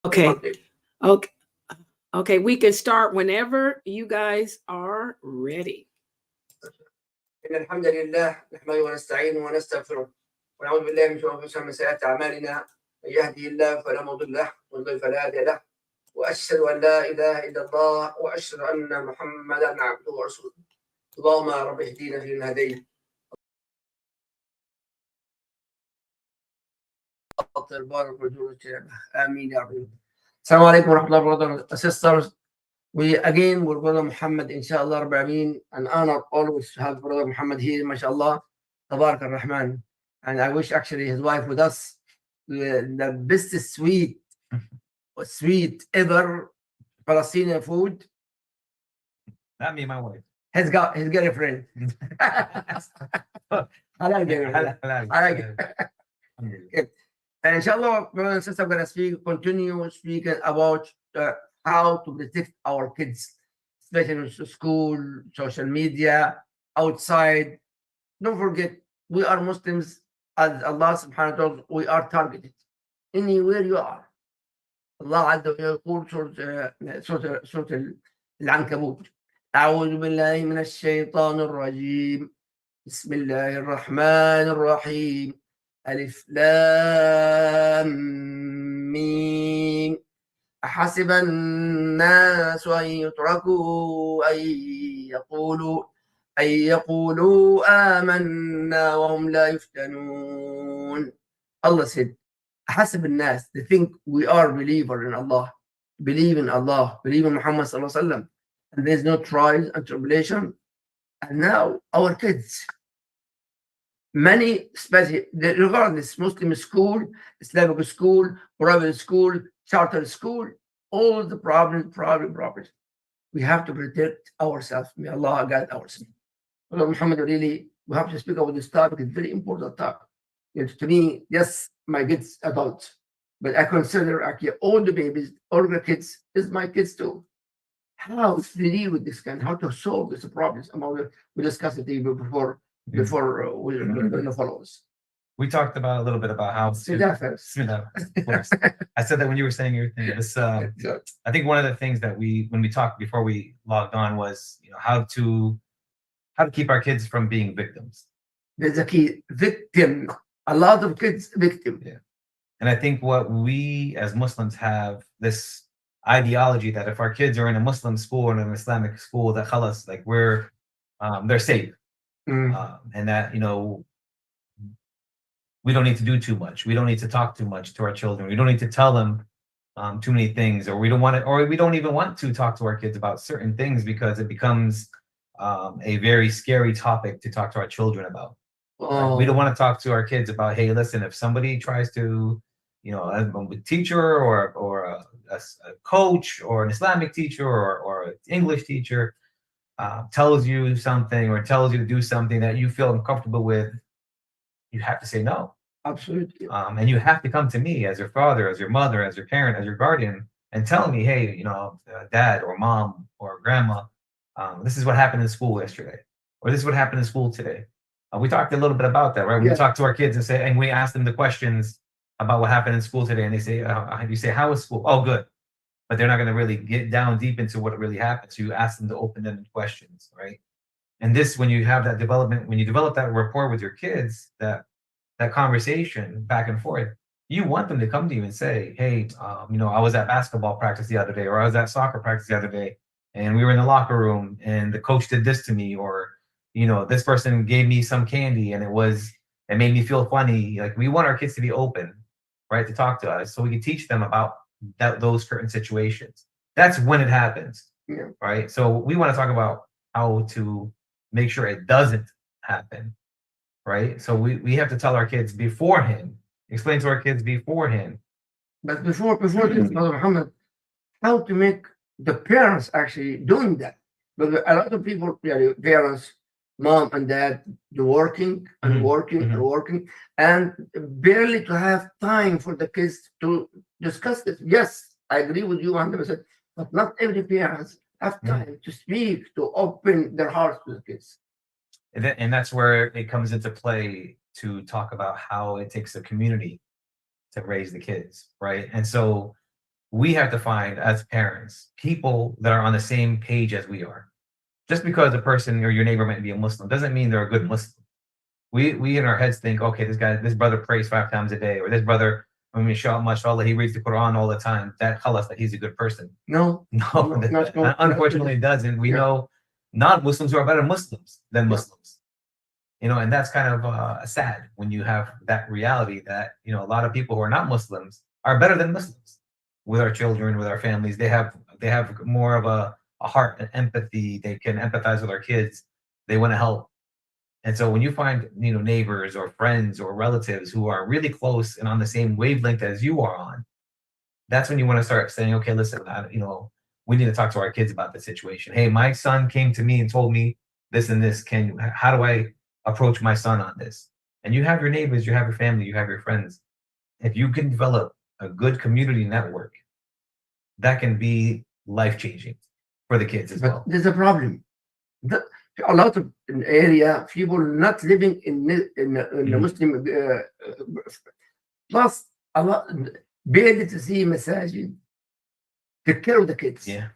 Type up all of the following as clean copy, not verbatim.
Okay. Okay. Okay. We can start whenever you guys are ready. إن الحمد لله نحمده ونستعينه ونستغفره ونعوذ بالله من شرور أنفسنا ومن سيئات أعمالنا من يهده الله فلا مضل له ومن يضلل فلا هادي له وأشهد أن لا إله إلا الله وأشهد أن محمدا عبده ورسوله اللهم رب اهدينا فيمن هديت البارك وجودك آمين يا رب. السلام عليكم ورحمة الله وبركاته. Sisters, we're brother Muhammad, inshallah, Rabbil Alameen, an honor always to have brother Muhammad here, mashallah, Tabarak ar-Rahman. And I wish actually his wife with us, the best sweet ever Palestinian food. Not me, my wife. His girlfriend. I like it. I like it. Okay. And inshallah, brothers and sisters, I'm going to continue speaking about how to protect our kids, especially in school, social media, outside. Don't forget, we are Muslims, as Allah subhanahu wa ta'ala, we are targeted anywhere you are. Allah Azza wa Jalla يقول سورة العنكبوت أعوذ بالله من الشيطان الرجيم بسم الله الرحمن الرحيم ألف لام ميم أحسب الناس أن يتركوا أن يقولوا آمنا وهم لا يفتنون. Allah said, أحسب الناس, they think we are believer in Allah, believe in Allah, believe in Muhammad sallallahu alaihi wasallam, and there's no trials and tribulation. And now our kids, many, especially regardless, Muslim school, Islamic school, private school, charter school, all the problems. We have to protect ourselves. May Allah guide ourselves. Brother Muhammad, really, we have to speak about this topic. It's very important topic. To me, yes, my kids adults, but I consider actually all the babies, all the kids is my kids too. How to deal with this kind, how to solve this problems. We discussed it even before with the followers. We talked about a little bit about how See that first. of course. I said that when you were saying your thing. This, I think one of the things that when we talked before we logged on was, how to keep our kids from being victims. There's a key victim. A lot of kids victim. Yeah. And I think what we as Muslims have this ideology that if our kids are in a Muslim school or an Islamic school, that khalas, like they're safe. And that, we don't need to do too much. We don't need to talk too much to our children. We don't need to tell them too many things, or we don't even want to talk to our kids about certain things because it becomes a very scary topic to talk to our children about. Right? We don't want to talk to our kids about, hey, listen, if somebody tries to, a teacher or a coach or an Islamic teacher or an English teacher tells you something or tells you to do something that you feel uncomfortable with, you have to say no. Absolutely. And you have to come to me as your father, as your mother, as your parent, as your guardian, and tell me, hey, dad or mom or grandma, this is what happened in school yesterday, or this is what happened in school today. We talked a little bit about that, right? We talk to our kids and we ask them the questions about what happened in school today, and they say, you say, how was school? Oh, good. But they're not going to really get down deep into what really happened. So you ask them the open-ended questions, right? And this, when you have that development, when you develop that rapport with your kids, that conversation back and forth, you want them to come to you and say, hey, I was at basketball practice the other day, or I was at soccer practice the other day, and we were in the locker room, and the coach did this to me, or this person gave me some candy and it made me feel funny. Like, we want our kids to be open, right, to talk to us so we can teach them about those certain situations. That's when it happens, right? So we want to talk about how to make sure it doesn't happen, right? So we have to tell our kids beforehand, explain to our kids beforehand. But before this, Brother Muhammad, how to make the parents actually doing that? But a lot of people, parents, mom and dad, they're working and working and working, and barely to have time for the kids to discuss this. Yes, I agree with you 100%, but not every parent have time to speak, to open their hearts to the kids. And that's where it comes into play to talk about how it takes a community to raise the kids, right? And so we have to find, as parents, people that are on the same page as we are. Just because a person or your neighbor might be a Muslim doesn't mean they're a good Muslim. We in our heads think, okay, this brother prays 5 times a day, or this brother, I mean, mashallah, he reads the Quran all the time. That tells us that he's a good person. No, Unfortunately, it doesn't. We know non-Muslims who are better Muslims than Muslims. You know, and that's kind of sad when you have that reality that, you know, a lot of people who are not Muslims are better than Muslims with our children, with our families. They have more of a heart and empathy. They can empathize with our kids. They want to help. And so when you find, you know, neighbors or friends or relatives who are really close and on the same wavelength as you are on, that's when you want to start saying, okay, listen, you know, we need to talk to our kids about the situation. Hey, my son came to me and told me this and this. How do I approach my son on this? And you have your neighbors, you have your family, you have your friends. If you can develop a good community network, that can be life-changing for the kids as well. There's a problem. A lot of area people not living in the Muslim plus a lot barely to see masajid take care of the kids. Yeah.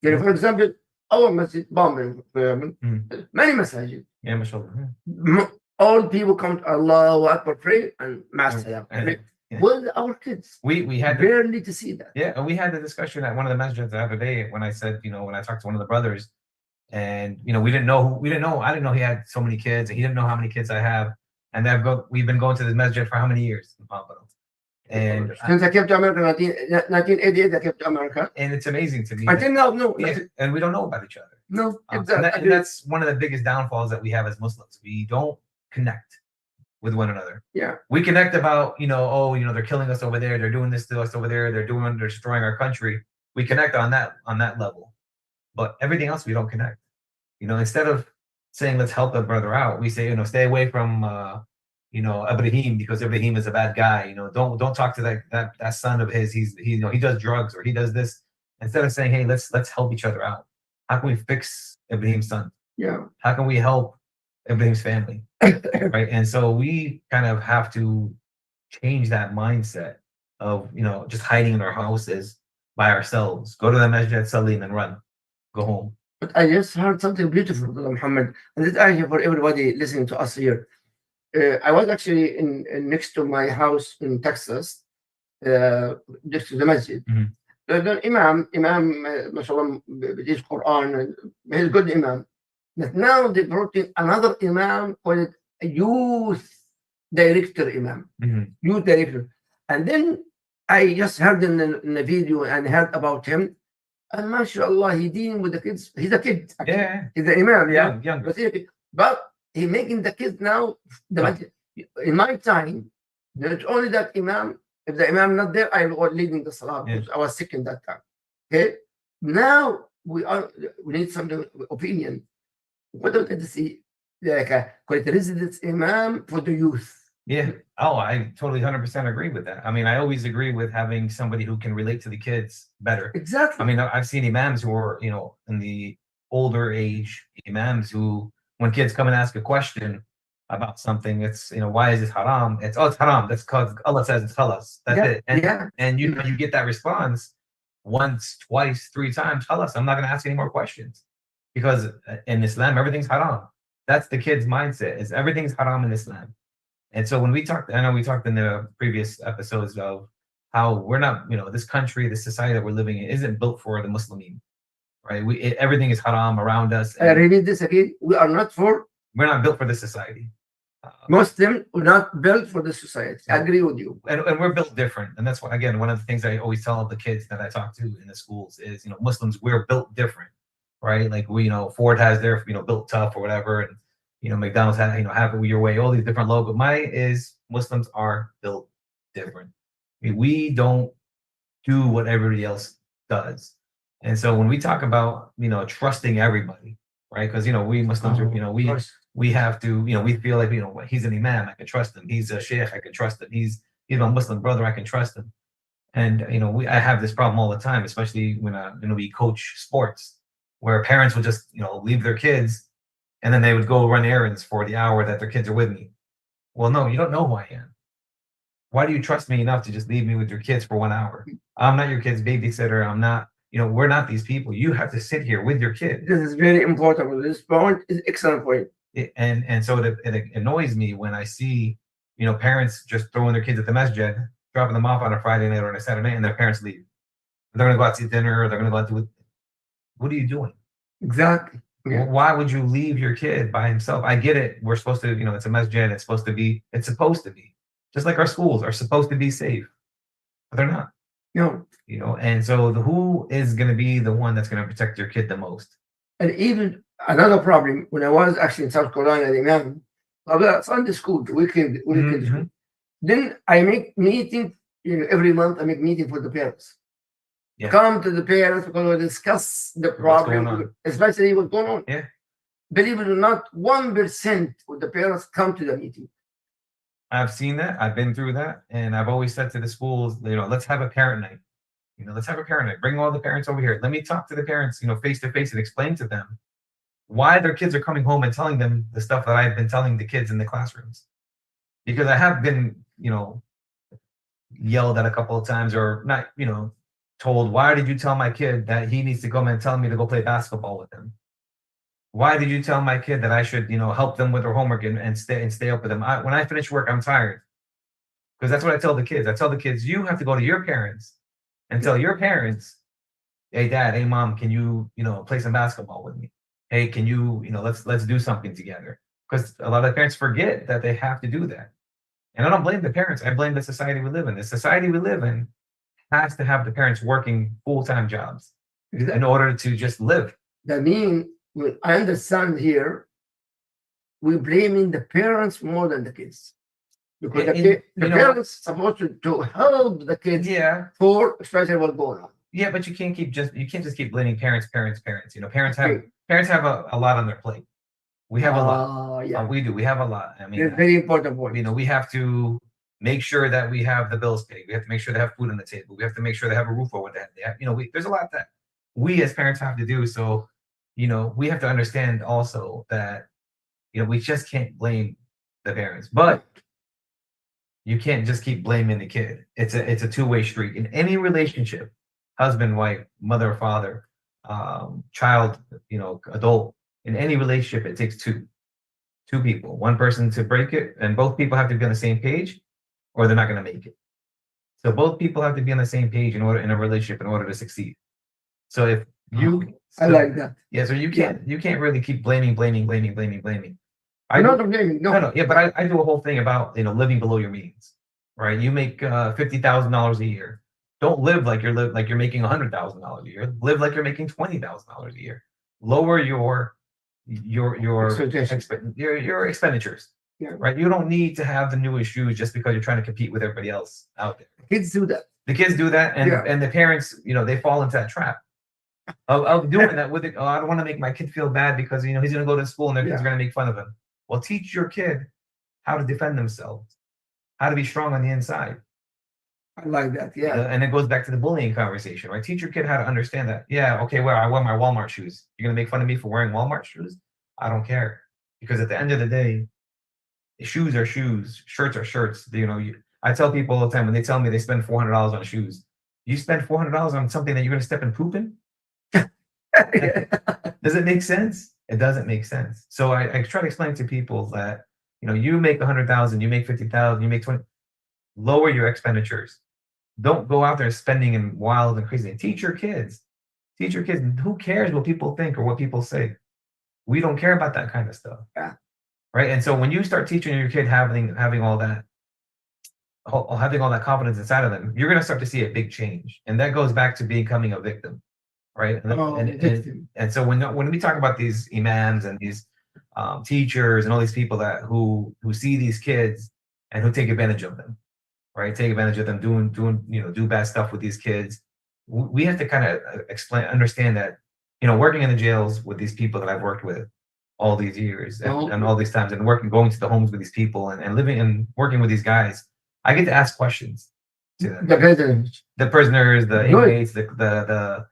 You know, for example, our masjid bombing, many masajid. Yeah, mashallah. All people come to Allah Akbar, pray and master. Yeah. Well, our kids. We had barely to see that. Yeah, and we had the discussion at one of the masjids the other day when I said, you know, when I talked to one of the brothers, and you know, I didn't know he had so many kids, and he didn't know how many kids I have, and we've been going to this masjid for how many years? And since I came to America, 1988, I came to America, and it's amazing to me. Until now, no. Yeah, and we don't know about each other. No, exactly. And that's one of the biggest downfalls that we have as Muslims. We don't connect with one another. Yeah. We connect about, you know, oh, you know, they're killing us over there, they're doing this to us over there, they're destroying our country. We connect on that level. But everything else we don't connect. You know, instead of saying let's help the brother out, we say, you know, stay away from you know, Ibrahim, because Ibrahim is a bad guy. You know, don't talk to that son of his. He does drugs or he does this. Instead of saying, hey, let's help each other out. How can we fix Ibrahim's son? Yeah. How can we help Ibrahim's family? Right. And so we kind of have to change that mindset of, you know, just hiding in our houses by ourselves. Go to the masjid, salim, and run. Go home. But I just heard something beautiful, Brother Muhammad, and this is actually for everybody listening to us here. I was actually in next to my house in Texas, next to the masjid. The Imam, mashallah, reads Quran, he's a good Imam. But now they brought in another Imam called a youth director Imam, youth director. And then I just heard in the video and heard about him. And mashallah, he dealing with the kids. He's a kid. Actually. Yeah. He's an Imam, yeah. Young. But he making the kids now. In my time, not only that Imam, if the Imam not there, I was leading the Salah because I was sick in that time. Okay. Now we need some opinion. What do you see? Like a residence Imam for the youth. Yeah. Oh, I totally 100% agree with that. I mean, I always agree with having somebody who can relate to the kids better. Exactly. I mean, I've seen imams who are, you know, in the older age imams who, when kids come and ask a question about something, it's, you know, why is this haram? It's haram. That's because Allah says it's halas. That's it. And you know, you get that response once, twice, 3 times. Halas, I'm not going to ask any more questions, because in Islam everything's haram. That's the kid's mindset. Is everything's haram in Islam. And so when we talked, I know we talked in the previous episodes of how we're not, you know, this country, this society that we're living in isn't built for the Muslimin, right? Everything is haram around us. I repeat this again. We're not built for this society. Muslims are not built for this society. I agree with you. And we're built different. And that's why, again, one of the things I always tell the kids that I talk to in the schools is, you know, Muslims, we're built different, right? Like we, you know, Ford has their, you know, built tough or whatever. And, you know, McDonald's has, you know, have it your way, all these different logos. Mine is Muslims are built different. I mean, we don't do what everybody else does. And so when we talk about, you know, trusting everybody, right? Because, you know, we Muslims are, you know, we have to, you know, we feel like, you know, he's an imam, I can trust him. He's a sheikh, I can trust him. He's, you know, a Muslim brother, I can trust him. And, you know, I have this problem all the time, especially when, you know, we coach sports, where parents will just, you know, leave their kids and then they would go run errands for the hour that their kids are with me. Well, no, you don't know who I am. Why do you trust me enough to just leave me with your kids for 1 hour? I'm not your kid's babysitter. I'm not, we're not these people. You have to sit here with your kid. This is very important. This point is excellent point. And so it annoys me when I see, parents just throwing their kids at the masjid, dropping them off on a Friday night or on a Saturday night, and their parents leave. They're going to go out to eat dinner, or they're going to go out to it. What are you doing? Exactly. Yeah. Why would you leave your kid by himself? I get it. We're supposed to, it's a masjid. It's supposed to be. Just like our schools are supposed to be safe, but they're not. No. And so who is going to be the one that's going to protect your kid the most? And even another problem, when I was actually in South Carolina, the Imam, Sunday school, the weekend school. Then I make meeting, every month I make meeting for the parents. Yeah. Come to the parents because we discuss the problem, especially what's going on. Yeah. Believe it or not, 1% of the parents come to the meeting. I've seen that. I've been through that. And I've always said to the schools, let's have a parent night. Let's have a parent night. Bring all the parents over here. Let me talk to the parents, face to face, and explain to them why their kids are coming home and telling them the stuff that I've been telling the kids in the classrooms. Because I have been, yelled at a couple of times, or not, told, why did you tell my kid that he needs to come and tell me to go play basketball with him? Why did you tell my kid that I should, help them with their homework and stay up with them? When I finish work, I'm tired. Because that's what I tell the kids. I tell the kids, you have to go to your parents and tell your parents, hey, dad, hey, mom, can you, play some basketball with me? Hey, can you, let's do something together. Because a lot of parents forget that they have to do that. And I don't blame the parents. I blame the society we live in. The society we live in has to have the parents working full-time jobs in order to just live. That means, I understand here, we're blaming the parents more than the kids. Because the parents are supposed to help the kids for especially what's going on. Yeah, but you can't just keep blaming parents. Parents have a lot on their plate. We have a lot. Yeah. We do. We have a lot. I mean, it's very important point. We have to make sure that we have the bills paid. We have to make sure they have food on the table. We have to make sure they have a roof over their head. They have, there's a lot that we as parents have to do. So, we have to understand also that, we just can't blame the parents, but you can't just keep blaming the kid. It's a two-way street in any relationship, husband, wife, mother, father, child, adult. In any relationship, it takes two people, one person to break it, and both people have to be on the same page, or they're not going to make it. So both people have to be on the same page in a relationship in order to succeed. So if you, I like that. Yeah. So you can't really keep blaming. I'm not blaming. No. Yeah, but I do a whole thing about living below your means, right? You make $50,000 a year. Don't live like you're making $100,000 a year. Live like you're making $20,000 a year. Lower your expenditures. Yeah. Right. You don't need to have the newest shoes just because you're trying to compete with everybody else out there. Kids do that. The kids do that, and the parents, they fall into that trap of doing that with it. Oh, I don't want to make my kid feel bad because he's going to go to school and their kids are going to make fun of him. Well, teach your kid how to defend themselves, how to be strong on the inside. I like that. Yeah. And it goes back to the bullying conversation, right? Teach your kid how to understand that. Yeah. Okay. Well, I wear my Walmart shoes. You're going to make fun of me for wearing Walmart shoes? I don't care, because at the end of the day, shoes are shoes, shirts are shirts. I tell people all the time when they tell me they spend $400 on shoes. You spend $400 on something that you're going to step in poop in? Does it make sense? It doesn't make sense. So I try to explain to people that you make 100,000, you make 50,000, you make 20. Lower your expenditures. Don't go out there spending and wild and crazy. Teach your kids. Who cares what people think or what people say? We don't care about that kind of stuff. Yeah. Right. And so when you start teaching your kid having all that confidence inside of them, you're going to start to see a big change. And that goes back to becoming a victim. Right. And so when we talk about these imams and these teachers and all these people who see these kids and who take advantage of them, right? Take advantage of them do bad stuff with these kids. We have to kind of understand that, working in the jails with these people that I've worked with all these years and all these times, and going to the homes with these people and living and working with these guys, I get to ask questions to them. The prisoners, the inmates, the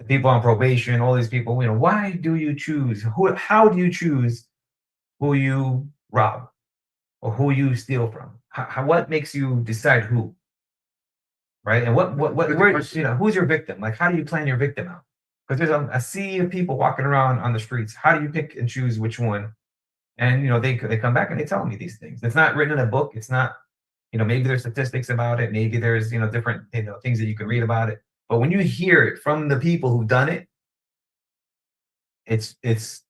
people on probation, all these people. Why do you choose? How do you choose who you rob or who you steal from? what makes you decide who, right? And where, who's your victim? Like, how do you plan your victim out? Because there's a sea of people walking around on the streets. How do you pick and choose which one? And they come back and they tell me these things. It's not written in a book. It's not, maybe there's statistics about it. Maybe there's different things that you can read about it. But when you hear it from the people who've done it, it's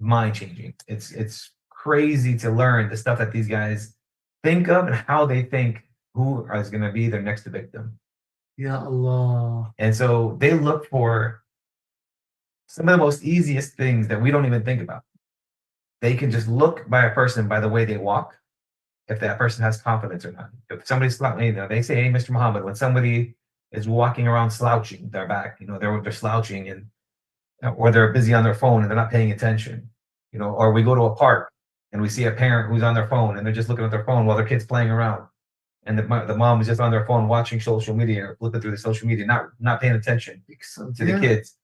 mind changing. It's crazy to learn the stuff that these guys think of and how they think who is going to be their next victim. Ya Allah. And so they look for some of the most easiest things that we don't even think about. They can just look by a person by the way they walk, if that person has confidence or not. If somebody's slouching, they say, "Hey, Mr. Muhammad," when somebody is walking around slouching their back, they're slouching, and or they're busy on their phone and they're not paying attention, or we go to a park and we see a parent who's on their phone and they're just looking at their phone while their kid's playing around, and the mom is just on their phone watching social media or flipping through the social media, not paying attention to the kids.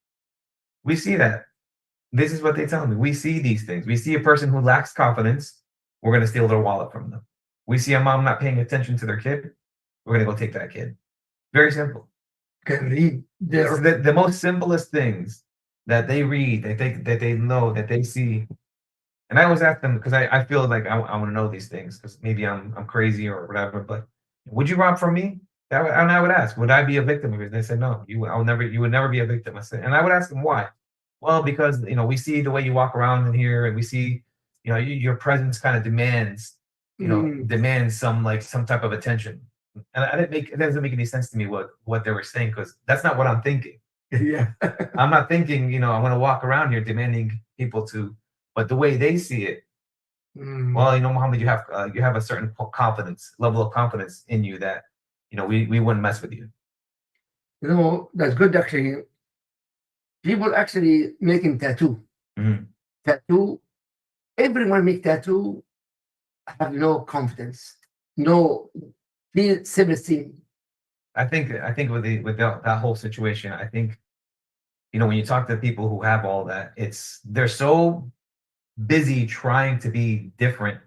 We see that. This is what they tell me. We see these things. We see a person who lacks confidence, we're going to steal their wallet from them. We see a mom not paying attention to their kid, we're going to go take that kid. Very simple. Can read. The most simplest things that they read, that they know, that they see. And I always ask them, because I feel like I want to know these things, because maybe I'm crazy or whatever, but would you rob from me? And I would ask, would I be a victim of it? They said, no, you would never be a victim. I said, and I would ask them why. Well, because we see the way you walk around in here, and we see your presence kind of demands demands some type of attention. And it doesn't make any sense to me what they were saying, because that's not what I'm thinking. Yeah. I'm not thinking I'm going to walk around here demanding people to, but the way they see it. Well, Muhammad, you have a certain level of confidence in you that we wouldn't mess with you. That's good actually. People actually making tattoo. Mm-hmm. Tattoo. Everyone make tattoo. Have no confidence, no feel self-esteem. I think with that whole situation, I think when you talk to people who have all that, they're so busy trying to be different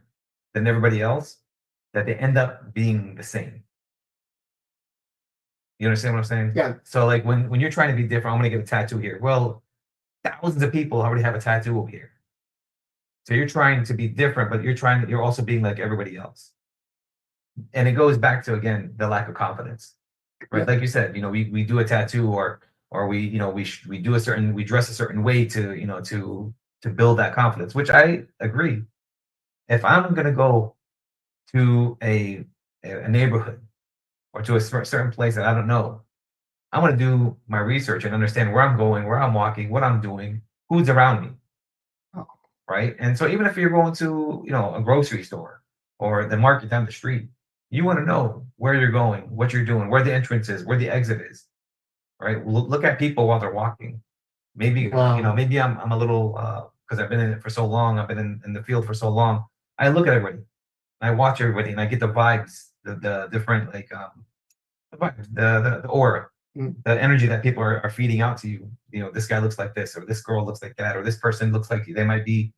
than everybody else that they end up being the same. You understand what I'm saying? Yeah. So when you're trying to be different, I'm going to get a tattoo here. Well, thousands of people already have a tattoo over here. So you're trying to be different, but you're also being like everybody else. And it goes back to, again, the lack of confidence, right? Yeah. Like you said, we do a tattoo or we dress a certain way to build that confidence, which I agree. If I'm going to go to a neighborhood or to a certain place that I don't know, I'm going to do my research and understand where I'm going, where I'm walking, what I'm doing, who's around me. Right. And so even if you're going to, a grocery store or the market down the street, you want to know where you're going, what you're doing, where the entrance is, where the exit is. Right. Look at people while they're walking. Maybe, maybe I'm a little, because I've been in it for so long. I've been in the field for so long. I look at everybody. I watch everybody and I get the vibes, the different, the vibes, the aura, the energy that people are feeding out to you. This guy looks like this, or this girl looks like that, or this person looks like they might be,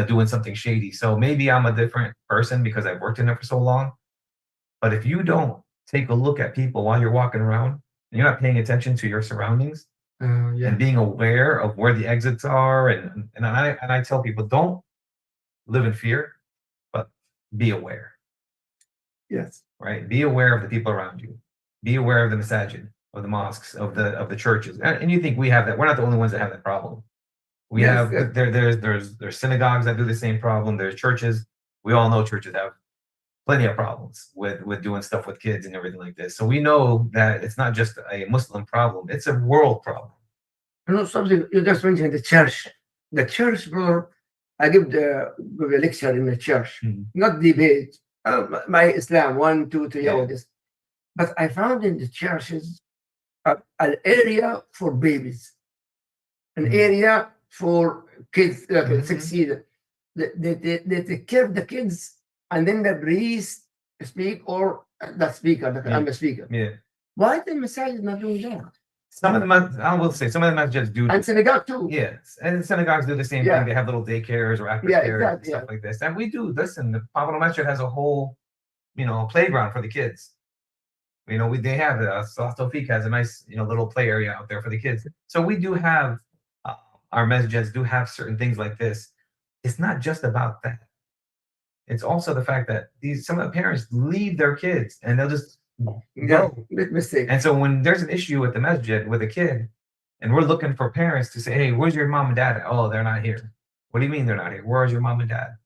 doing something shady. So maybe I'm a different person because I've worked in it for so long. But if you don't take a look at people while you're walking around and you're not paying attention to your surroundings and being aware of where the exits are, and I tell people, don't live in fear, but be aware. Yes. Right. Be aware of the people around you. Be aware of the masajid, of the mosques, of the churches. And you think we have that? We're not the only ones that have that problem. We have there's synagogues that do the same problem. There's churches. We all know churches have plenty of problems with doing stuff with kids and everything like this. So we know that it's not just a Muslim problem; it's a world problem. Something you just mentioned, the church. The church, bro. I give a lecture in the church, not debate. My Islam 1, 2, 3, all this. But I found in the churches an area for babies, an area for kids like 6 years. They take care of the kids, and then the priest speak or the speaker. I'm a speaker. Yeah. Why the masajid not doing that? Some of them, I will say, some of them just do. And synagogue too. Yes, and synagogues do the same thing. They have little daycares or after care and stuff like this. And we do. Listen, the Pablo Masjid has a whole playground for the kids. They have Tawfiq has a nice little play area out there for the kids. So we do have our messages do have certain things like this. It's not just about that. It's also the fact that some of the parents leave their kids and they'll just go. Big mistake. And so when there's an issue with the masjid with a kid, and we're looking for parents to say, hey, where's your mom and dad? Oh, they're not here. What do you mean they're not here? Where's your mom and dad?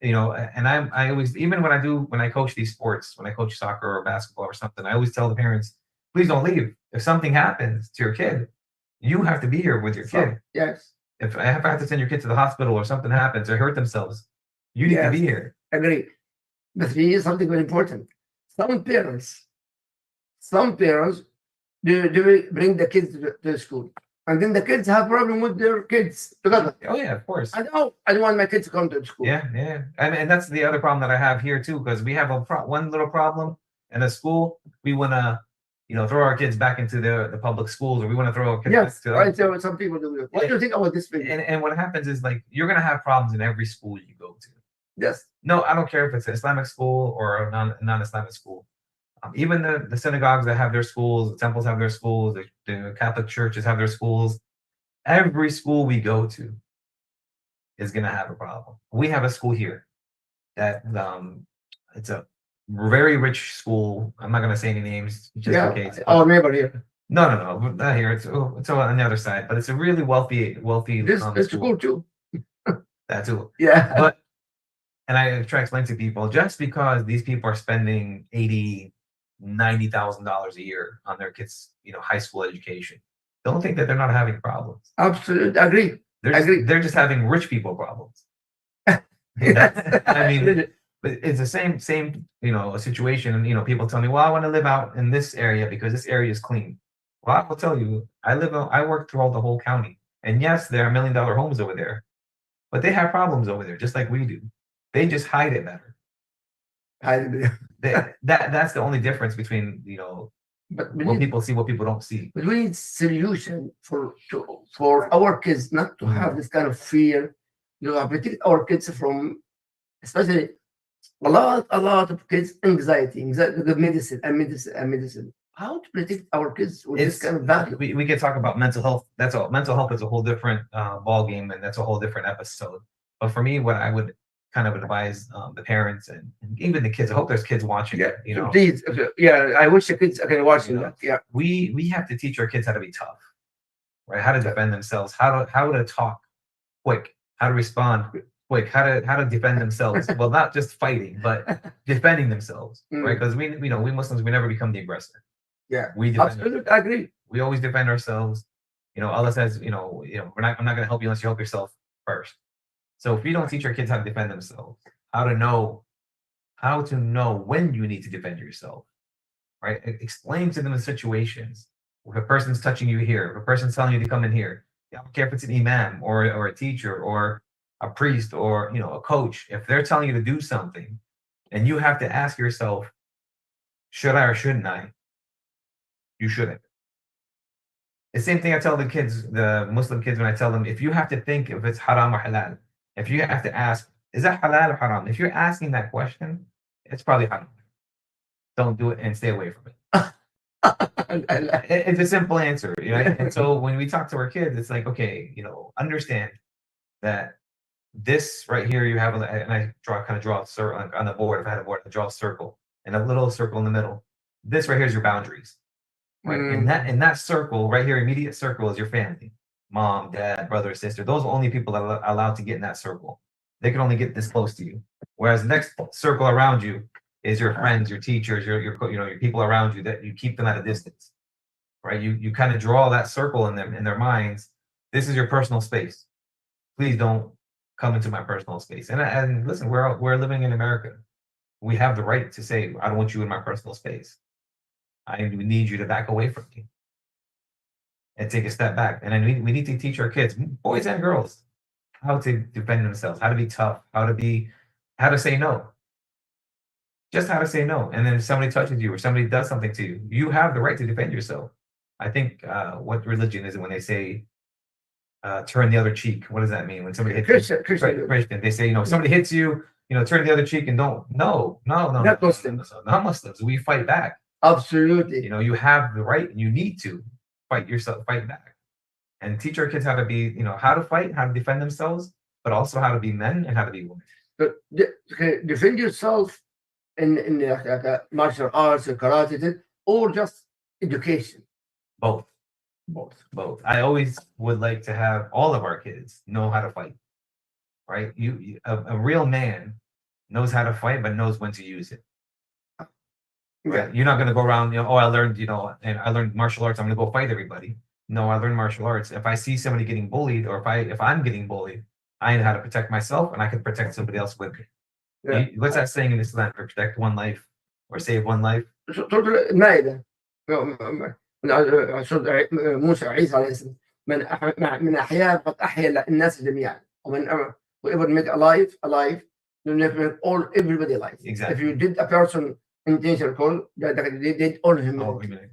And I always, even when I coach these sports, when I coach soccer or basketball or something, I always tell the parents, please don't leave. If something happens to your kid, you have to be here with your kid. Yes. If I have to send your kid to the hospital or something happens or hurt themselves, you need to be here. Agree. But here's something very important. Some parents do bring the kids to the school. And then the kids have problem with their kids together. Oh yeah, of course. I don't want my kids to come to school. Yeah. And that's the other problem that I have here too, because we have one little problem in a school. We want to, throw our kids back into the public schools, or we want to throw our kids back to. Right. So some people do. What do you think about this thing? And what happens is, like, you're gonna have problems in every school you go to. Yes. No, I don't care if it's an Islamic school or a non-Islamic school. Even the synagogues that have their schools, the temples have their schools, the Catholic churches have their schools. Every school we go to is going to have a problem. We have a school here that it's a very rich school. I'm not going to say any names just in case. Our neighbor here. No, not here. It's on the other side, but it's a really wealthy. This school too. That too. Yeah. And I try to explain to people, just because these people are spending $90,000 a year on their kids, high school education, don't think that they're not having problems. Absolutely agree. They're just having rich people problems. I mean, it's the same situation. And people tell me, well, I want to live out in this area because this area is clean. Well, I will tell you, I work throughout the whole county, and yes, there are $1 million homes over there, but they have problems over there, just like we do. They just hide it better. That's the only difference between what people see, what people don't see. But we need solution for our kids not to have this kind of fear. Protect our kids from, especially a lot of kids anxiety, the medicine. How to protect our kids with this kind of value? We can talk about mental health. That's all. Mental health is a whole different ball game, and that's a whole different episode. But for me, what I would kind of advise the parents and even the kids. I hope there's kids watching. Yeah, please. Yeah, I wish the kids are watching that. Yeah, we have to teach our kids how to be tough, right? How to defend themselves, how to talk quick, how to respond quick, how to defend themselves. Well, not just fighting, but defending themselves, right? Because we Muslims, we never become the aggressor. Yeah, we defend absolutely agree. We always defend ourselves. Allah says, I'm not going to help you unless you help yourself first. So if we don't teach our kids how to defend themselves, how to know when you need to defend yourself, right? Explain to them the situations. If a person's touching you here, if a person's telling you to come in here, I don't care if it's an imam or a teacher or a priest or a coach. If they're telling you to do something, and you have to ask yourself, should I or shouldn't I? You shouldn't. The same thing I tell the kids, the Muslim kids, when I tell them, if you have to think if it's haram or halal, if you have to ask, is that halal or haram? If you're asking that question, it's probably haram. Don't do it and stay away from it. It's a simple answer. And so when we talk to our kids, it's like, okay, understand that this right here, you have, and I draw a circle on the board. If I had a board, I draw a circle and a little circle in the middle. This right here is your boundaries. Right? In that circle right here, immediate circle, is your family. Mom, dad, brother, sister. Those are only people that are allowed to get in that circle. They can only get this close to you. Whereas the next circle around you is your friends, your teachers, your people around you, that you keep them at a distance. Right? You kind of draw that circle in their minds. This is your personal space. Please don't come into my personal space. And listen, we're living in America. We have the right to say, I don't want you in my personal space. I need you to back away from me and take a step back. And then we need to teach our kids, boys and girls, how to defend themselves, how to be tough, how to say no. Just how to say no. And then if somebody touches you or somebody does something to you, you have the right to defend yourself. I think what religion is it when they say turn the other cheek? What does that mean? When somebody hits Christian. Christian, they say, if somebody hits you, turn the other cheek and don't. No. Not Muslims. Not Muslims. We fight back. Absolutely. You have the right and you need to fight back. And teach our kids how to be, how to fight, how to defend themselves, but also how to be men and how to be women. But defend yourself in like martial arts or karate, or just education. Both. I always would like to have all of our kids know how to fight. Right? A real man knows how to fight, but knows when to use it. Right? You're not going to go around, I learned, and I learned martial arts, I'm going to go fight everybody. No, I learned martial arts. If I see somebody getting bullied, or if I'm getting bullied, I know how to protect myself, and I can protect somebody else with me. Yeah. What's that saying in Islam? Protect one life or save one life. سورة المائدة موسى عيسى عليه السلام من أحياء قد أحيا الناس جميعا whoever make alive you make everybody alive. Exactly. If you did a person intentional call, they did all of him.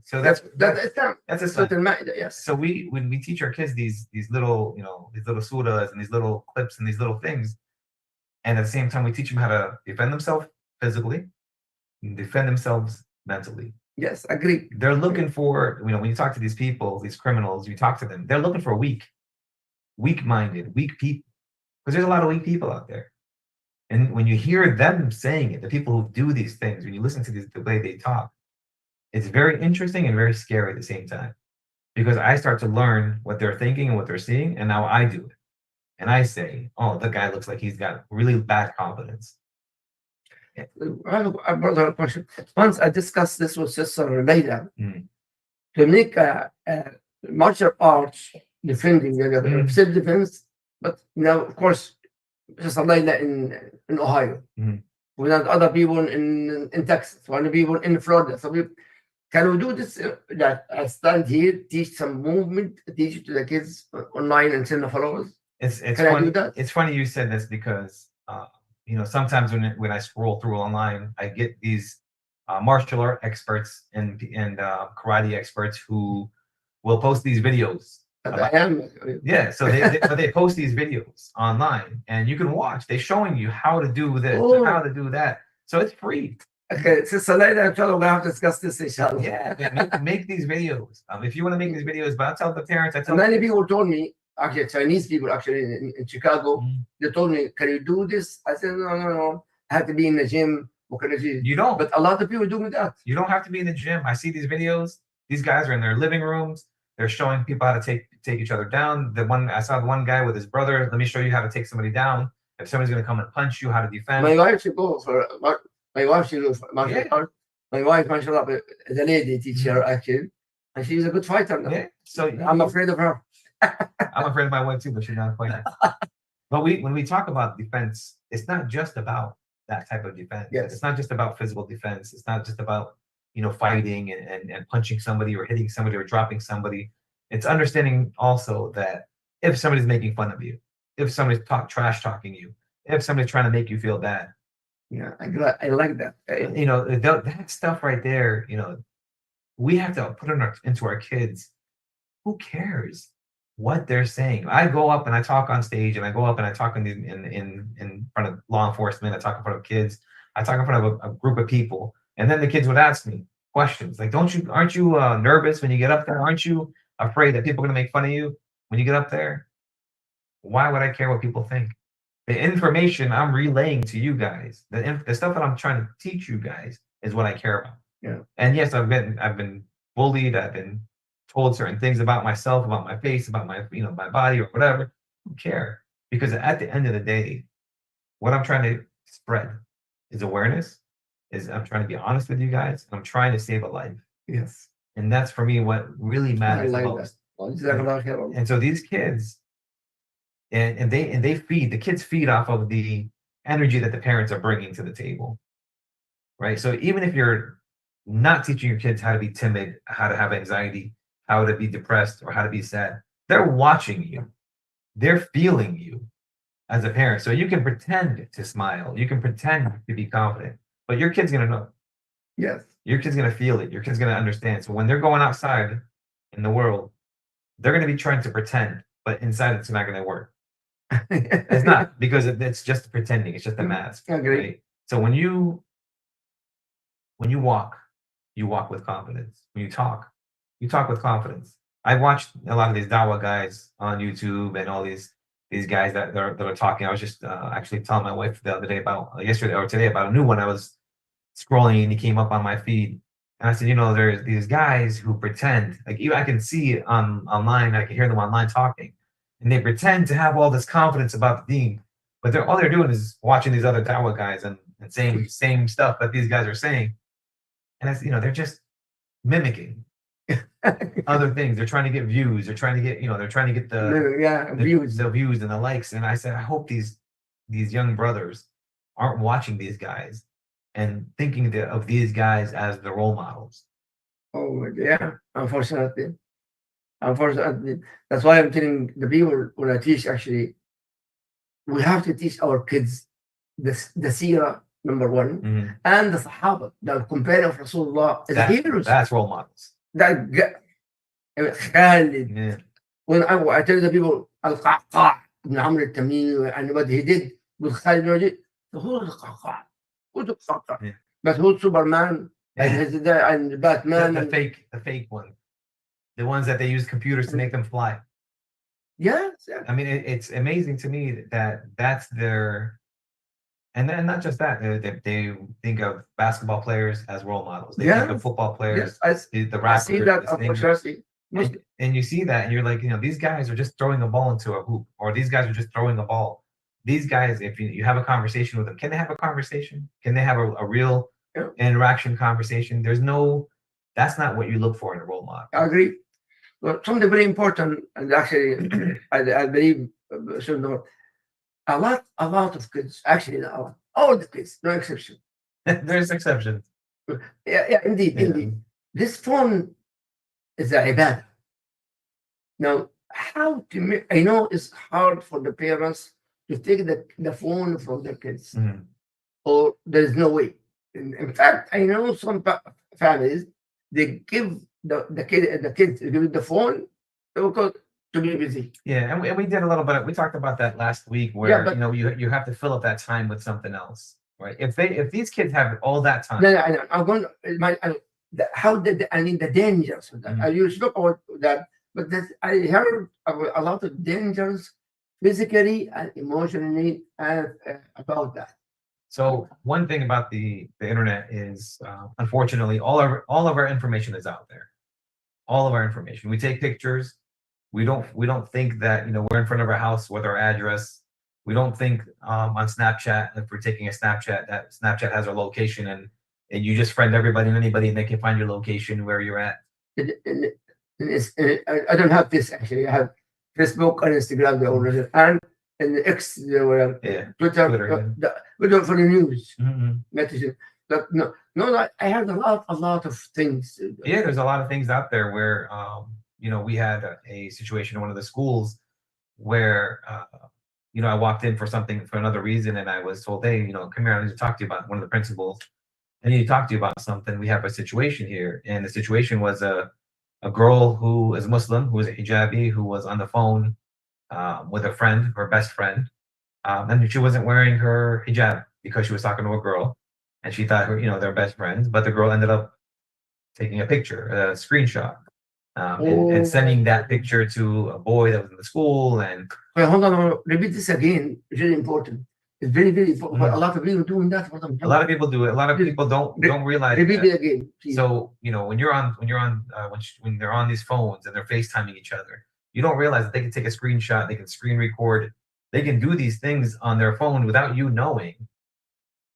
So that's Islam. That's Islam. Yes. So when we teach our kids these little these little surahs and these little clips and these little things, and at the same time we teach them how to defend themselves physically, and defend themselves mentally. Yes, agree. They're looking for, when you talk to these people, these criminals, you talk to them, they're looking for weak-minded, weak people. Because there's a lot of weak people out there. And when you hear them saying it, the people who do these things, when you listen to the way they talk, it's very interesting and very scary at the same time. Because I start to learn what they're thinking and what they're seeing, and now I do it. And I say, oh, the guy looks like he's got really bad confidence. I have a question. Once I discussed this with Sister Layla, to make martial arts defending self-defense, but now, of course, Sister Layla in Ohio, we have other people in Texas, other people in Florida. So can we do this? That I stand here, teach some movement, teach it to the kids online and Sunnahfollowers. It's can funny. I do that? It's funny you said this because sometimes when I scroll through online, I get these martial art experts and karate experts who will post these videos. Yeah, so they post these videos online, and you can watch. They're showing you how to do this, how to do that. So it's free. Okay, Sister Layla, I'm sure we're gonna have to discuss this, inshallah. Yeah, make these videos. If you want to make these videos, but I tell the parents, many people told me, actually Chinese people in Chicago, they told me, can you do this? I said, no, I have to be in the gym. You don't. But a lot of people do that. You don't have to be in the gym. I see these videos. These guys are in their living rooms. They're showing people how to take each other down. I saw the one guy with his brother. Let me show you how to take somebody down. If somebody's going to come and punch you, how to defend. My wife should go for. My wife should do martial art. My wife, mashallah, is a lady teacher actually, and she's a good fighter now. Yeah. So I'm afraid of her. I'm afraid of my wife too, but she's not a fighter. But when we talk about defense, it's not just about that type of defense. Yes. It's not just about physical defense. It's not just about fighting and punching somebody or hitting somebody or dropping somebody. It's understanding also that if somebody's making fun of you, if somebody's trash talking you, if somebody's trying to make you feel bad. Yeah, I like that. That stuff right there, we have to put into our kids. Who cares what they're saying? I go up and I talk on stage, and I go up and I talk in front of law enforcement. I talk in front of kids. I talk in front of a group of people, and then the kids would ask me questions like, aren't you nervous when you get up there? Aren't you afraid that people are going to make fun of you when you get up there? Why would I care what people think? The information I'm relaying to you guys, the stuff that I'm trying to teach you guys, is what I care about. Yeah. And yes, I've been bullied. I've been told certain things about myself, about my face, about my my body or whatever. I don't care, because at the end of the day, what I'm trying to spread is awareness. I'm trying to be honest with you guys, and I'm trying to save a life. Yes. And that's for me what really matters the most. And so these kids, and the kids feed off of the energy that the parents are bringing to the table, right? So even if you're not teaching your kids how to be timid, how to have anxiety, how to be depressed, or how to be sad, they're watching you. They're feeling you as a parent. So you can pretend to smile. You can pretend to be confident, but your kid's going to know. Yes. Your kid's going to feel it. Your kid's going to understand. So when they're going outside in the world, they're going to be trying to pretend, but inside it's not going to work. It's not, because it's just pretending. It's just a mask. I agree. Right? So when you walk, you walk with confidence. When you talk with confidence. I watched a lot of these Dawa guys on YouTube and all these guys that are talking. I was just actually telling my wife the other day about yesterday or today about a new one. I was scrolling and he came up on my feed, and I said, there's these guys who pretend, like, even I can see it online. I can hear them online talking, and they pretend to have all this confidence about the deen, but all they're doing is watching these other Dawa guys and saying same stuff that these guys are saying, and they're just mimicking other things. They're trying to get views. They're trying to get, they're trying to get the views and the likes. And I said, I hope these young brothers aren't watching these guys and thinking of these guys as the role models. Oh, yeah. Unfortunately, that's why I'm telling the people when I teach. Actually, we have to teach our kids the seerah, number one, Mhm. and the Sahaba, the companion of Rasulullah, as heroes. That's role models. Khalid. Yeah. When I tell the people Al-Qa'qa' ibn Amr al-Tamimi and what he did with Khalid bin Walid, who's Al-Qa'qa'? Who's Al-Qa'qa'? Yeah. But who's Superman and Batman? The fake one. The ones that they use computers to make them fly. Yes. I mean, it's amazing to me that that's their, and then not just that, they think of basketball players as role models. They think of football players, the rappers. I see that, unfortunately. And you see that, and you're like, these guys are just throwing a ball into a hoop, or these guys are just throwing a ball. These guys, if you have a conversation with them, can they have a conversation? Can they have a real interaction conversation? That's not what you look for in a role model. I agree. Well, something very important, and actually, I believe, a lot of kids, actually, all the kids, no exception. There's exceptions. Yeah, indeed. This phone is a ibadah. Now, how to make, I know it's hard for the parents to take the phone from their kids, or there is no way. In fact, I know some families, they give the kids give the phone because to be busy. Yeah, and we did a little bit. We talked about that last week, where you have to fill up that time with something else, right? If these kids have all that time, no, I know. I'm going. The dangers of that. You spoke about that, but I heard a lot of dangers, physically and emotionally, about that. So one thing about the internet is, unfortunately, all of our information is out there. All of our information. We take pictures. We don't think that we're in front of our house with our address. We don't think on Snapchat, if we're taking a Snapchat, that Snapchat has our location, and you just friend everybody and anybody, and they can find your location where you're at. I don't have this actually. I have Facebook and Instagram, and X, Twitter. For the news, messages. But no, I have a lot of things. Yeah, there's a lot of things out there where we had a situation in one of the schools where I walked in for another reason, and I was told, hey, come here, I need to talk to you about one of the principals. I need to talk to you about something. We have a situation here, and the situation was a girl who is Muslim, who is a hijabi, who was on the phone with a friend, her best friend, and she wasn't wearing her hijab because she was talking to a girl, and she thought they're best friends, but the girl ended up taking a picture, a screenshot, and sending that picture to a boy that was in the school. And hold on, repeat this again. It's really important. It's very, very important. A lot of people doing that. A lot of people do it. A lot of people don't realize. Repeat it again, please. So when they're on these phones and they're FaceTiming each other, you don't realize that they can take a screenshot, they can screen record, they can do these things on their phone without you knowing,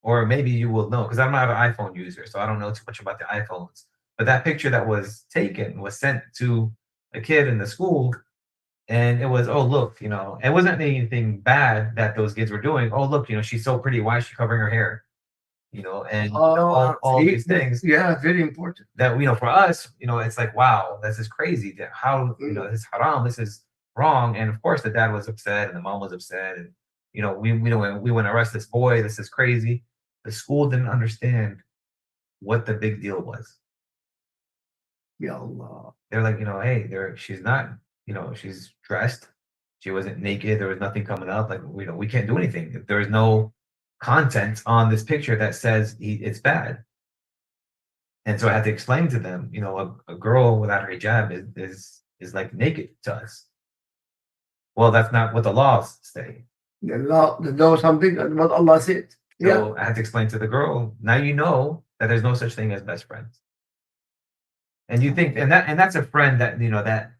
or maybe you will know, because I'm not an iPhone user, so I don't know too much about the iPhones. But that picture that was taken was sent to a kid in the school, and it was, oh look, it wasn't anything bad that those kids were doing. Oh look, she's so pretty. Why is she covering her hair? And all these things. Yeah, very important. That for us, it's like, wow, this is crazy. How this is haram. This is wrong. And of course, the dad was upset, and the mom was upset, and we want to arrest this boy. This is crazy. The school didn't understand what the big deal was. Ya Allah. They're like, hey, she's not, she's dressed, She wasn't naked. There was nothing coming up. Like, we can't do anything. If there is no content on this picture that says it's bad. And so I had to explain to them, a girl without her hijab is like naked to us. Well, that's not what the laws say. The law something and what Allah said. So I had to explain to the girl, now you know that there's no such thing as best friends. And you think, and that's a friend that that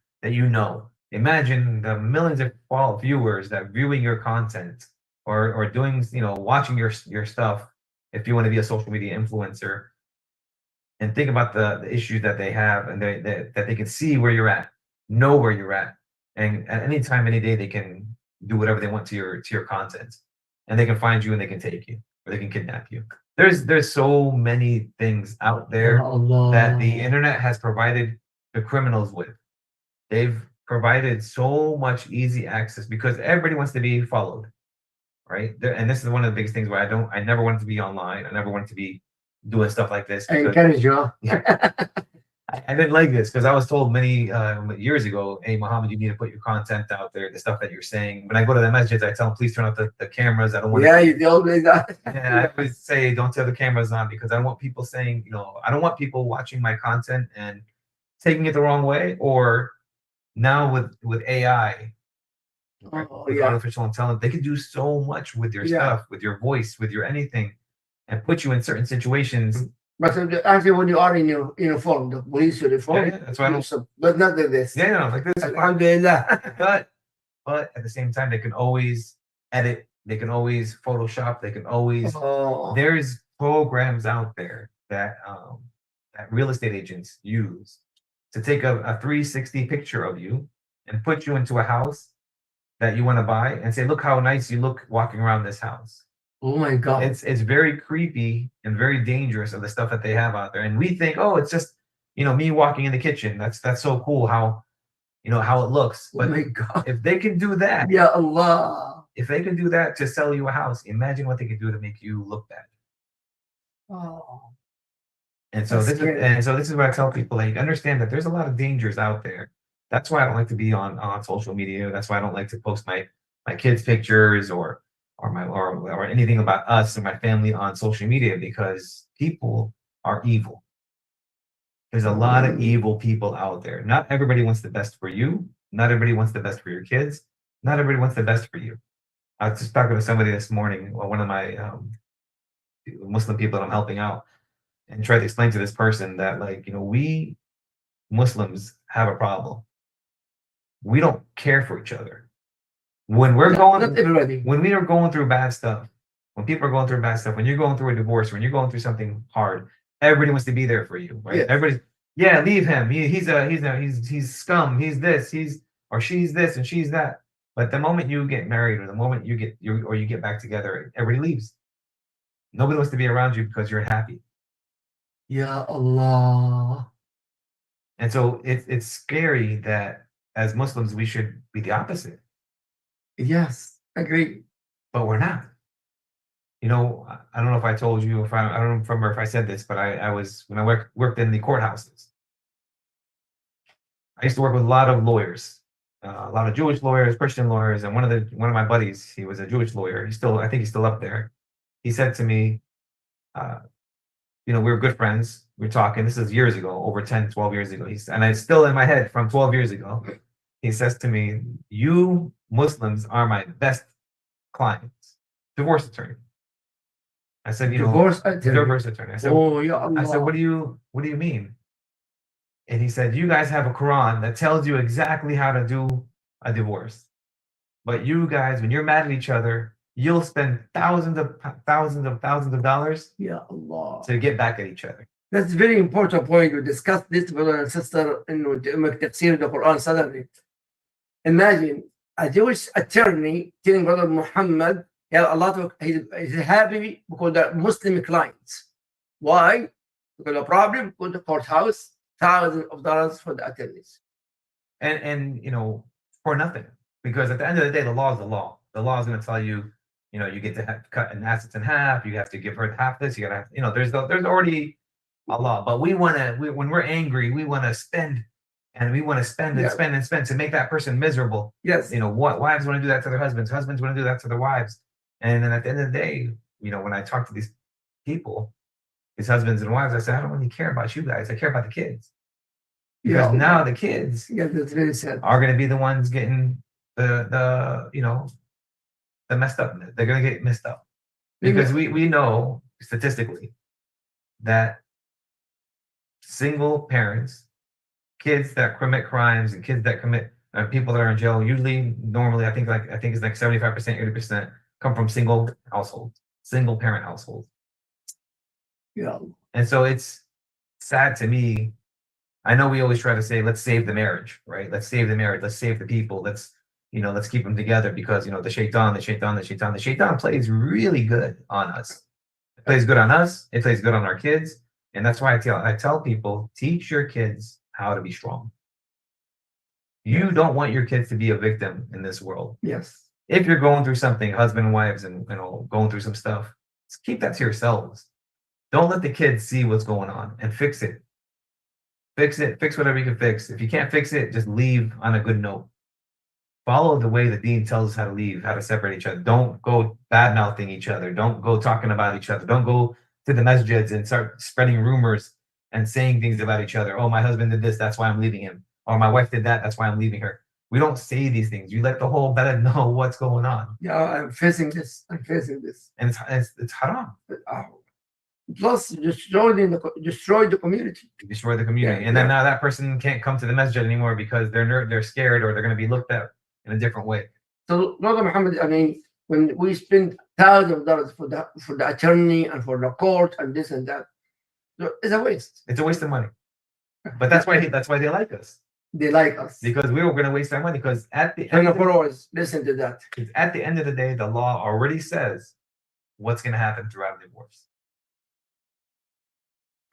Imagine the millions of viewers that viewing your content or doing, watching your stuff if you want to be a social media influencer, and think about the issues that they have, and that they can see where you're at, know where you're at, and at any time, any day, they can do whatever they want to your content, and they can find you and they can take you or they can kidnap you. There's so many things out there that the internet has provided the criminals with. They've provided so much easy access because everybody wants to be followed, right? And this is one of the biggest things where I never wanted to be online. I never wanted to be doing stuff like this. I encourage you. I didn't like this because I was told many years ago, hey, Mohammed, you need to put your content out there, the stuff that you're saying. When I go to the masjids, I tell them, please turn off the cameras. I don't want you always that. Yeah, I always say, don't turn the cameras on because I don't want people saying, I don't want people watching my content and taking it the wrong way. Or now with AI, artificial intelligence, they can do so much with your stuff, with your voice, with your anything, and put you in certain situations. But actually, when you are in your uniform, the police uniform, that's why I don't. But not like this. Like this. Alhamdulillah. But at the same time, they can always edit. They can always Photoshop. They can always. There's programs out there that real estate agents use to take a 360 picture of you and put you into a house that you want to buy and say, look how nice you look walking around this house. Oh my God. It's very creepy and very dangerous of the stuff that they have out there. And we think, oh, it's just, me walking in the kitchen. That's so cool how it looks. But oh my God. If they can do that, Ya Allah. If they can do that to sell you a house, imagine what they could do to make you look bad. Oh. And so this is what I tell people, like, understand that there's a lot of dangers out there. That's why I don't like to be on social media. That's why I don't like to post my kids' pictures or anything about us and my family on social media, because people are evil. There's a lot of evil people out there. Not everybody wants the best for you. Not everybody wants the best for your kids. Not everybody wants the best for you. I was just talking to somebody this morning, one of my Muslim people that I'm helping out, and tried to explain to this person that, like, we Muslims have a problem. We don't care for each other. When we are going through bad stuff, when people are going through bad stuff, when you're going through a divorce, when you're going through something hard, everybody wants to be there for you, right? Everybody, leave him. He's scum. He's this. She's this and she's that. But the moment you get married, or the moment you get back together, everybody leaves. Nobody wants to be around you because you're happy. Ya Allah. And so it's scary that as Muslims we should be the opposite. Yes, agree. But we're not. I don't know if I told you, I don't remember if I said this, but I was, when I worked in the courthouses, I used to work with a lot of lawyers, a lot of Jewish lawyers, Christian lawyers, and one of my buddies, he was a Jewish lawyer. I think he's still up there. He said to me, we were good friends. We were talking. This is years ago, over 10, 12 years ago. And it's still in my head from 12 years ago. He says to me, you Muslims are my best clients. Divorce attorney. I said, divorce attorney. I said, ya Allah. I said, what do you mean? And he said, you guys have a Quran that tells you exactly how to do a divorce. But you guys, when you're mad at each other, you'll spend thousands of dollars, Ya Allah, to get back at each other. That's a very important point. We discussed this, brother and sister, in tafsir the Quran suddenly. Imagine a Jewish attorney telling Brother Muhammad, he's happy because they're Muslim clients. Why? Because the problem, go to the courthouse, thousands of dollars for the attorneys. And for nothing. Because at the end of the day, the law is the law. The law is going to tell you, you get to cut an assets in half. You have to give her half this. You got to, there's already a law. But when we're angry, we want to spend and we want to spend and spend and spend to make that person miserable. Yes. What wives want to do that to their husbands want to do that to their wives. And then at the end of the day, when I talk to these people, these husbands and wives, I say, I don't really care about you guys. I care about the kids. Because now the kids that's very sad. are going to be the ones getting the messed up. They're going to get messed up. Because we know statistically that single parents, kids that commit crimes and kids that commit people that are in jail, usually normally I think it's like 75%, 80% come from single households, single parent households. Yeah. And so it's sad to me. I know we always try to say, let's save the marriage, right? Let's save the marriage. Let's save the people. Let's keep them together because, the shaitan plays really good on us. It plays good on us. It plays good on our kids. And that's why I tell people, teach your kids how to be strong. You don't want your kids to be a victim in this world. Yes. If you're going through something, husband and wives, and going through some stuff, just keep that to yourselves. Don't let the kids see what's going on and fix it. Fix it. Fix whatever you can fix. If you can't fix it, just leave on a good note. Follow the way the Deen tells us how to leave, how to separate each other. Don't go bad-mouthing each other. Don't go talking about each other. Don't go to the masjids and start spreading rumors and saying things about each other. Oh, my husband did this, that's why I'm leaving him. Or my wife did that, that's why I'm leaving her. We don't say these things. You let the whole balad know what's going on. Yeah, I'm facing this. And it's haram. Plus, destroy the community. Destroy the community. And then now that person can't come to the masjid anymore because they're scared or they're going to be looked at in a different way. So, Brother Muhammad, I mean, when we spend thousands of dollars for the attorney and for the court and this and that, it's a waste. It's a waste of money. But that's why they like us. They like us because we were going to waste our money. Because at the Sunnahfollowers, listen to that. At the end of the day, the law already says what's going to happen throughout a divorce.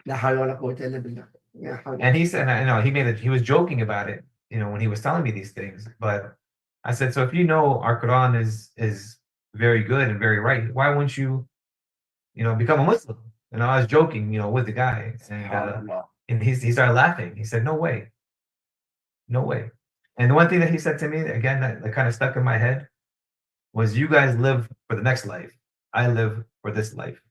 And he said, I know he was joking about it, when he was telling me these things. But I said, so if our Quran is very good and very right, why wouldn't you, become a Muslim? I was joking, with the guy, and he started laughing. He said, no way. And the one thing that he said to me again that kind of stuck in my head was, you guys live for the next life. I live for this life.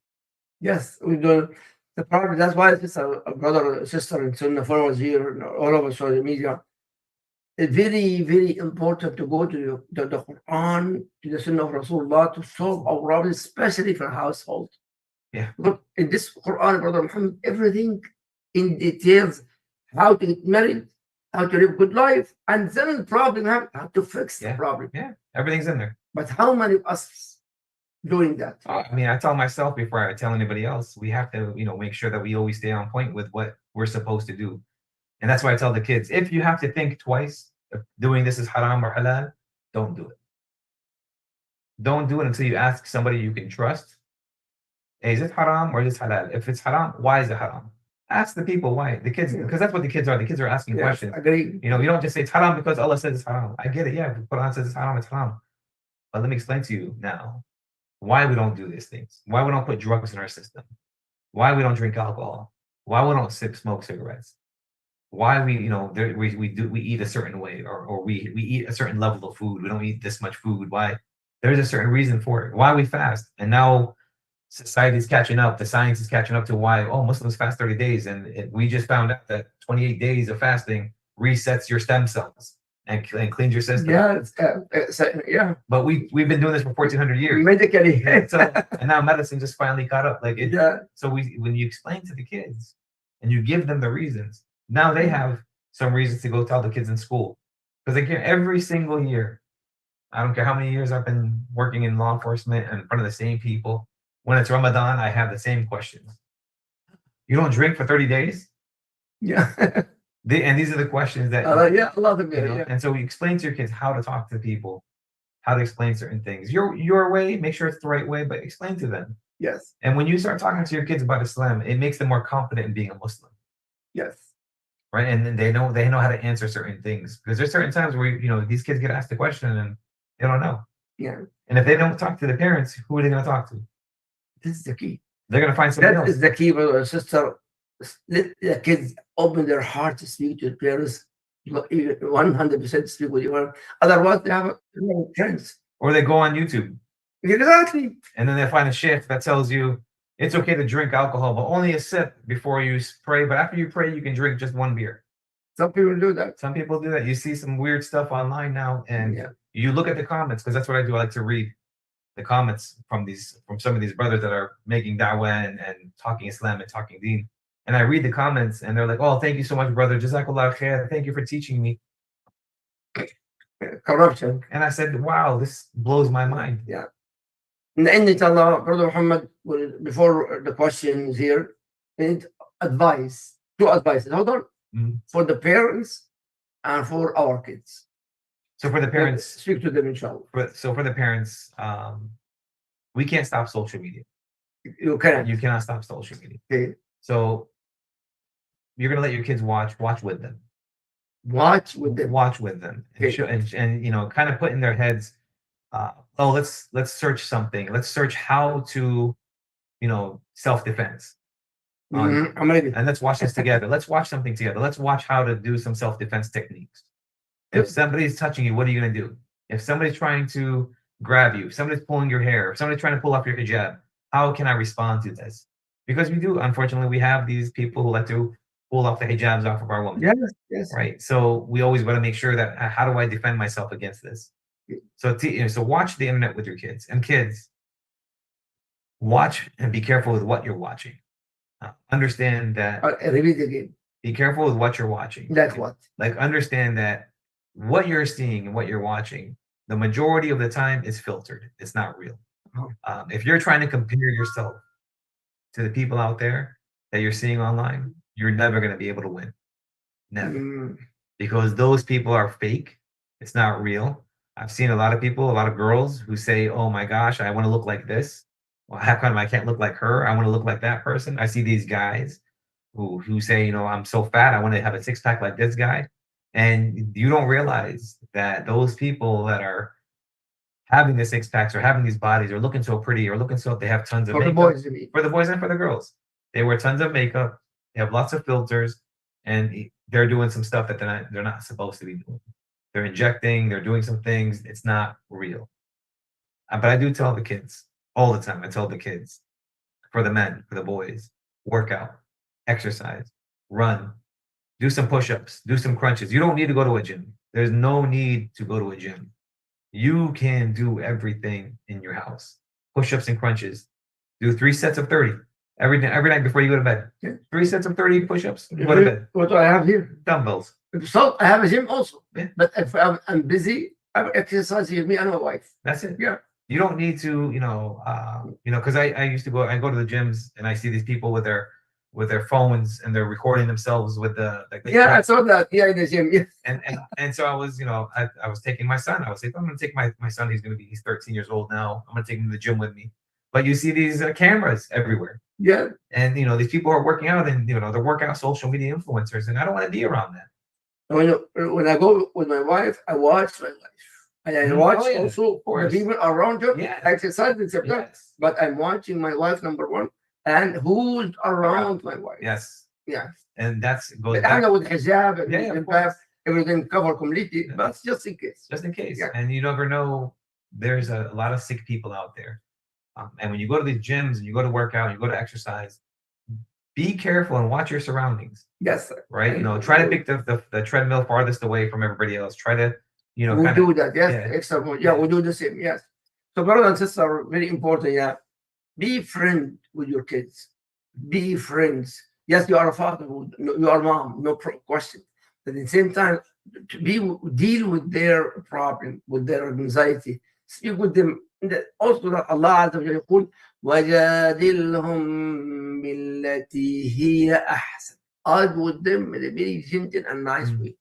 Yes, we do. The problem, that's why it's a brother or sister in Sunnahfollowers here, all over social media. It's very, very important to go to the Quran, to the Sunnah of Rasulullah to solve our problems, especially for household. Yeah. But in this Quran, Brother Muhammad, everything in details, how to get married, how to live a good life, and then the problem, how to fix the problem. Yeah, everything's in there. But how many of us doing that? I mean, I tell myself before I tell anybody else, we have to, make sure that we always stay on point with what we're supposed to do. And that's why I tell the kids, if you have to think twice if doing this is haram or halal, don't do it. Don't do it until you ask somebody you can trust. Hey, is it haram or is it halal? If it's haram, why is it haram? Ask the people why. The kids, because that's what the kids are. The kids are asking questions. Agree. You don't just say it's haram because Allah says it's haram. I get it. Yeah, if the Quran says it's haram, it's haram. But let me explain to you now why we don't do these things. Why we don't put drugs in our system. Why we don't drink alcohol. Why we don't smoke cigarettes. Why we eat a certain way or we eat a certain level of food. We don't eat this much food. Why? There's a certain reason for it. Why we fast. And now society is catching up. The science is catching up to why, Muslims fast 30 days. And we just found out that 28 days of fasting resets your stem cells and cleans your system. Yeah. But we've been doing this for 1,400 years. Medically. And now medicine just finally caught up. So when you explain to the kids and you give them the reasons, now they have some reasons to go tell the kids in school. Because every single year, I don't care how many years I've been working in law enforcement and in front of the same people. When it's Ramadan, I have the same questions. You don't drink for 30 days? Yeah. And these are the questions that a lot of it. And so we explain to your kids how to talk to people, how to explain certain things. Your way, make sure it's the right way, but explain to them. Yes. And when you start talking to your kids about Islam, it makes them more confident in being a Muslim. Yes. Right. And then they know how to answer certain things. Because there's certain times where these kids get asked a question and they don't know. Yeah. And if they don't talk to the parents, who are they going to talk to? This is the key. They're going to find somebody else. That is the key, brother and sister. Let the kids open their heart to speak to the parents. 100% speak with your. Otherwise, they have no friends. Or they go on YouTube Exactly. and then they find a sheikh that tells you it's okay to drink alcohol, but only a sip before you pray. But after you pray, you can drink just one beer. Some people do that. Some people do that. You see some weird stuff online now, and Yeah. you look at the comments, because that's what I do. I like to read the comments from some of these brothers that are making da'wah and talking Islam and talking deen. And I read the comments, and they're like, "Oh, thank you so much, brother. Jazakallah khair. Thank you for teaching me." Corruption. And I said, "Wow, this blows my mind." Yeah. In the end, inshallah, Brother Muhammad, before the questions here, we need advice. Two advices. Hold on. Mhm. For the parents and for our kids. So for the parents, Speak to them, inshallah. for the parents, we can't stop social media. You can. You cannot stop social media. Okay. So you're gonna let your kids watch with them. Watch with them. Watch with them, and, Okay. show, and you know, kind of put in their heads, oh, let's search something. Let's search how to, you know, self-defense. I'm ready. And let's watch this together. Let's watch something together. Let's watch how to do some self-defense techniques. If somebody's touching you, what are you going to do? If somebody's trying to grab you, if somebody's pulling your hair, if somebody's trying to pull off your hijab, how can I respond to this? Because we do, unfortunately, we have these people who like to pull off the hijabs off of our women. Yes, yes. Right. So we always want to make sure that how do I defend myself against this? So so watch the internet with your kids, and kids, watch and be careful with what you're watching. Understand that. Repeat again. Be careful with what you're watching. That's what. Like, understand that what you're seeing and what you're watching, the majority of the time is filtered. It's not real. Oh. If you're trying to compare yourself to the people out there that you're seeing online, you're never going to be able to win. Never. Because those people are fake. It's not real. I've seen a lot of people, a lot of girls who say, oh my gosh, I want to look like this. Well, how come I can't look like her? I want to look like that person. I see these guys who say, you know, I'm so fat, I want to have a six-pack like this guy. And you don't realize that those people that are having the six-packs or having these bodies or looking so pretty or looking so, they have tons of makeup. For the boys, you mean. For the boys and for the girls. They wear tons of makeup. They have lots of filters, and they're doing some stuff that they're not supposed to be doing. They're injecting, they're doing some things. It's not real. But I do tell the kids all the time. I tell the kids, for the men, for the boys, work out, exercise, run, do some push-ups, do some crunches. You don't need to go to a gym. There's no need to go to a gym. You can do everything in your house. Push-ups and crunches. Do 3 sets of 30 every night before you go to bed. Yeah. 3 sets of 30 push-ups. Go to bed. What do I have here? Dumbbells. So I have a gym also. Yeah. But if I'm busy, I exercise with me and my wife. That's it. Yeah. You don't need to, because I used to go to the gyms and I see these people with their phones and they're recording themselves with the yeah, I saw that. Yeah, in the gym. Yeah. And so I was, I was taking my son. I was like, I'm going to take my son. He's 13 years old now. I'm going to take him to the gym with me. But you see these cameras everywhere. Yeah. And these people are working out, and they're workout social media influencers, and I don't want to be around that. When I go with my wife, I watch my wife. And I watch also the people around her. Yeah. Exercise and stuff. Yes. But I'm watching my wife, number one, and who's around my wife. Yes. Yeah. And goes But back. I know with hijab and Yeah, of have everything covered completely, Yeah. but just in case. Just in case. Yeah. And you never know. There's a lot of sick people out there. And when you go to these gyms and you go to work out, and you go to exercise, be careful and watch your surroundings. Yes, sir. Right? Try to pick the treadmill farthest away from everybody else. Try to, we do that. Yes, yeah. extra more. Yeah, we do the same. Yes. So, brothers and sisters, are very important. Yeah, be friend with your kids. Be friends. Yes, you are a father. You are a mom. No question. But at the same time, deal with their problem, with their anxiety. Speak with them. Also, that Allah Azza wa Jalla يقول وجادلهم بالتي هي أحسن. Argue with them in a very gentle and nice way.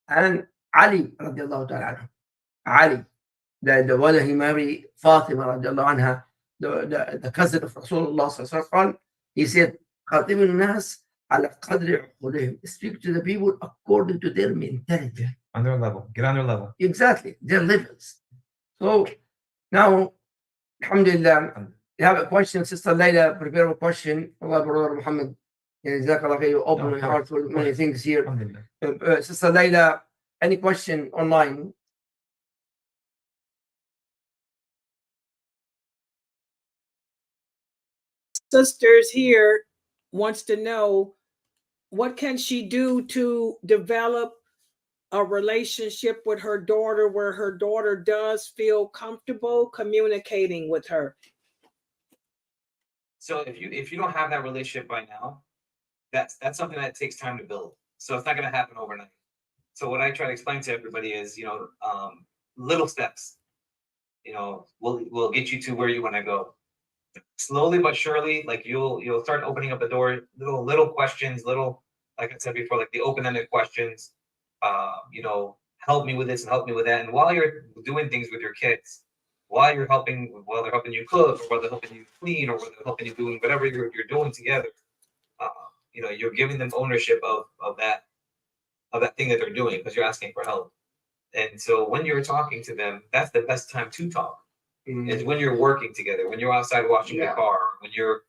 And Ali radiallahu ta'ala anhu. Ali, the one he married Fatima radiallahu anha, the cousin of Rasulullah sallallahu alaihi wasallam, he said, خاطب الناس على قدر عقولهم. Speak to the people according to their mentality. On their level. Get on their level. Exactly, their levels. So now, alhamdulillah, you have a question, Sister Layla, prepare a question. Allah, Brother Muhammad, you open my heart for many things here. Sister Layla, Any question online? Sisters here wants to know, what can she do to develop a relationship with her daughter where her daughter does feel comfortable communicating with her? So if you don't have that relationship by now, that's something that takes time to build. So it's not going to happen overnight. So what I try to explain to everybody is, little steps. Will get you to where you want to go. Slowly but surely, like you'll start opening up the door. Little questions, like I said before, like the open-ended questions. Help me with this and help me with that. And while you're doing things with your kids, while they're helping you cook, or while they're helping you clean, or while they're helping you doing whatever you're doing together, you're giving them ownership of that thing that they're doing, because you're asking for help. And so when you're talking to them, that's the best time to talk. Is when you're working together, when you're outside washing the car, when you're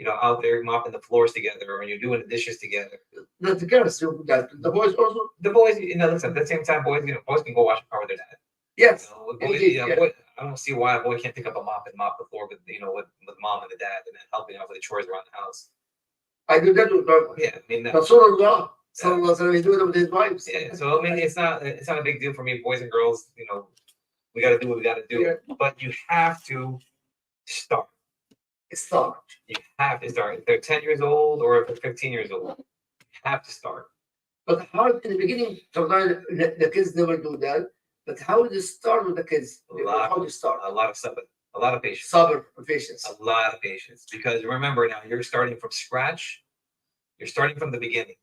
out there mopping the floors together, or when you're doing the dishes together. The girls do that. The boys also. The boys, listen, at the same time, boys can go wash the car with their dad. Yes. Boys, I don't see why a boy can't pick up a mop and mop the floor with mom and the dad, and then helping out with the chores around the house. I do that with my. Yeah, I mean. Rasulullah. So he do it with his wives. Yeah, so I mean, it's not a big deal for me. Boys and girls, we got to do what we got to do. Yeah. But you have to start. You have to start. If they're 10 years old or if they're 15 years old, you have to start. But how in the beginning, sometimes the kids never do that. But how do you start with the kids? How do you start? A lot of sabr, a lot of patience. Patience. A lot of patience. Because remember now, you're starting from scratch. You're starting from the beginning.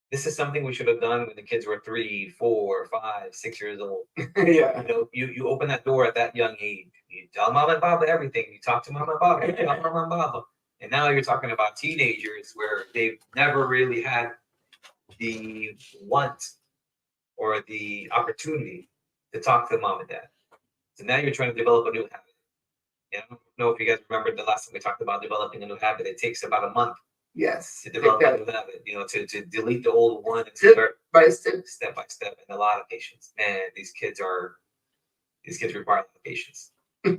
This is something we should have done when the kids were 3, 4, 5, 6 years old. Yeah. You open that door at that young age. You tell mom and Baba everything. You talk to mom and Baba. You tell mom and Baba. And now you're talking about teenagers where they've never really had the want or the opportunity to talk to mom and dad. So now you're trying to develop a new habit. I don't know if you guys remember the last time we talked about developing a new habit. It takes about a month. Yes. To develop a new habit, to delete the old one and step by step, and a lot of patience. Man, these kids require a lot of patience. A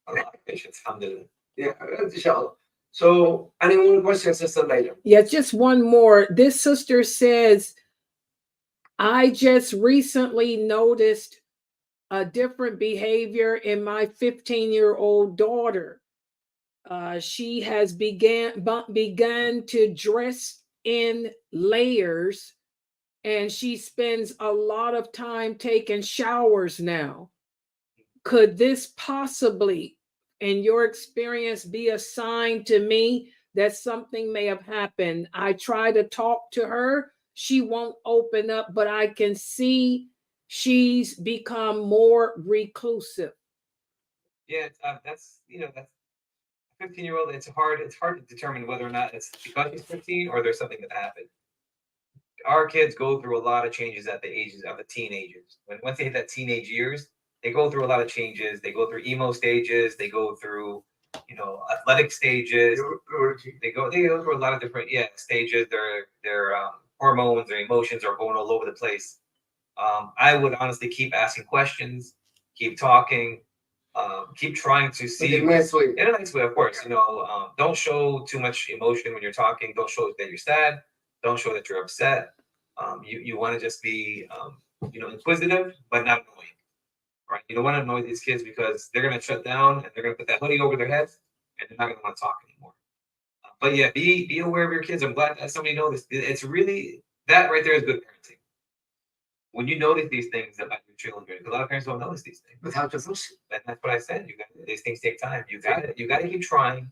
lot of patience. Alhamdulillah. Yeah, inshallah. So, any more questions, Sister Layla? Yeah, just one more. This sister says, I just recently noticed a different behavior in my 15-year-old daughter. She has begun to dress in layers, and she spends a lot of time taking showers now. Could this possibly, in your experience, be a sign to me that something may have happened? I try to talk to her. She won't open up, but I can see she's become more reclusive. Yeah, that's 15-year-old. It's hard to determine whether or not it's because she's 15 or there's something that happened. Our kids go through a lot of changes at the ages of the teenagers. Once they hit that teenage years, they go through a lot of changes. They go through emo stages. They go through, athletic stages. They go through a lot of different stages. Their hormones, their emotions are going all over the place. I would honestly keep asking questions, keep talking, keep trying to see in a nice way. In a nice way, of course. Don't show too much emotion when you're talking. Don't show that you're sad. Don't show that you're upset. You want to just be inquisitive, but not annoying. Right? You don't want to annoy these kids because they're going to shut down and they're going to put that hoodie over their heads and they're not going to want to talk anymore. But yeah, be aware of your kids. I'm glad that somebody noticed. It's really, that right there is good parenting. When you notice these things about your children, because a lot of parents don't notice these things. But how to push? And that's what I said. These things take time. You got to keep trying,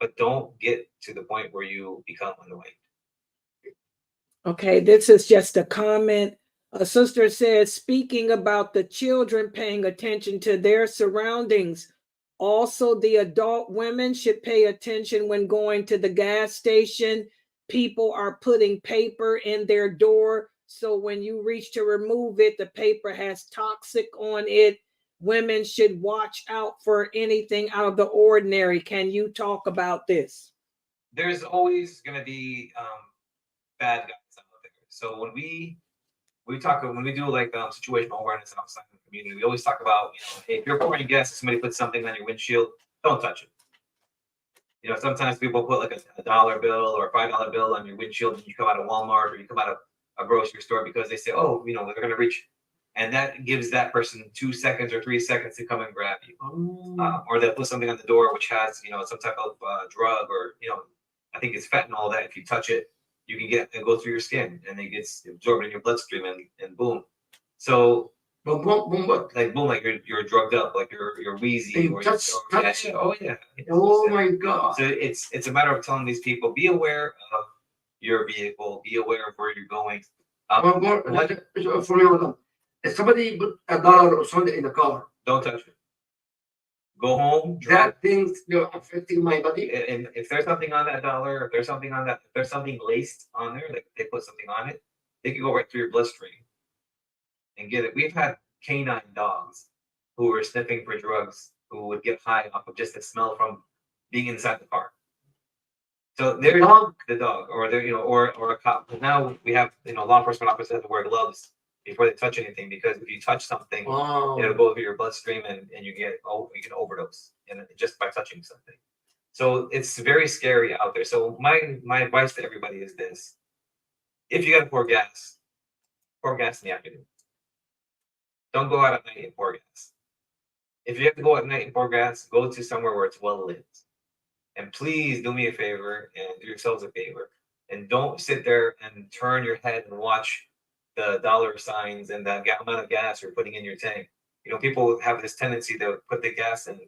but don't get to the point where you become annoying. Okay, this is just a comment. A sister says, speaking about the children paying attention to their surroundings, also the adult women should pay attention when going to the gas station. People are putting paper in their door, so when you reach to remove it, the paper has toxic on it. Women should watch out for anything out of the ordinary. Can you talk about this? There's always going to be bad guys out there. So when we talk when we do like situational awareness outside the community. We always talk about, hey, if you're pouring gas and somebody puts something on your windshield, don't touch it. Sometimes people put like a $1 bill or a $5 bill on your windshield and you come out of Walmart or you come out of a grocery store because they say, oh, they're going to reach, and that gives that person 2 seconds or 3 seconds to come and grab you. Or they'll put something on the door which has, some type of drug or, I think it's fentanyl that if you touch it, you can it go through your skin and it gets absorbed in your bloodstream and boom. So boom, boom, what? Like boom, like you're drugged up, like you're wheezy. Or touch. Oh yeah. Oh my God. So it's a matter of telling these people, be aware of your vehicle, be aware of where you're going. For me, if somebody put $1 or something in the car, don't touch it. Go home. That thing's affecting my body. And if there's something on that $1, if there's something laced on there, like they put something on it, they can go right through your bloodstream and get it. We've had canine dogs who were sniffing for drugs who would get high off of just the smell from being inside the car. So there's the dog, or or a cop. But now we have law enforcement officers have to wear gloves before they touch anything, because if you touch something, it'll go through your bloodstream and you can overdose just by touching something. So it's very scary out there. So my advice to everybody is this: if you got to pour gas in the afternoon. Don't go out at night and pour gas. If you have to go at night and pour gas, go to somewhere where it's well lit. And please do me a favor and do yourselves a favor, and don't sit there and turn your head and watch the dollar signs and the amount of gas you're putting in your tank. People have this tendency to put the gas and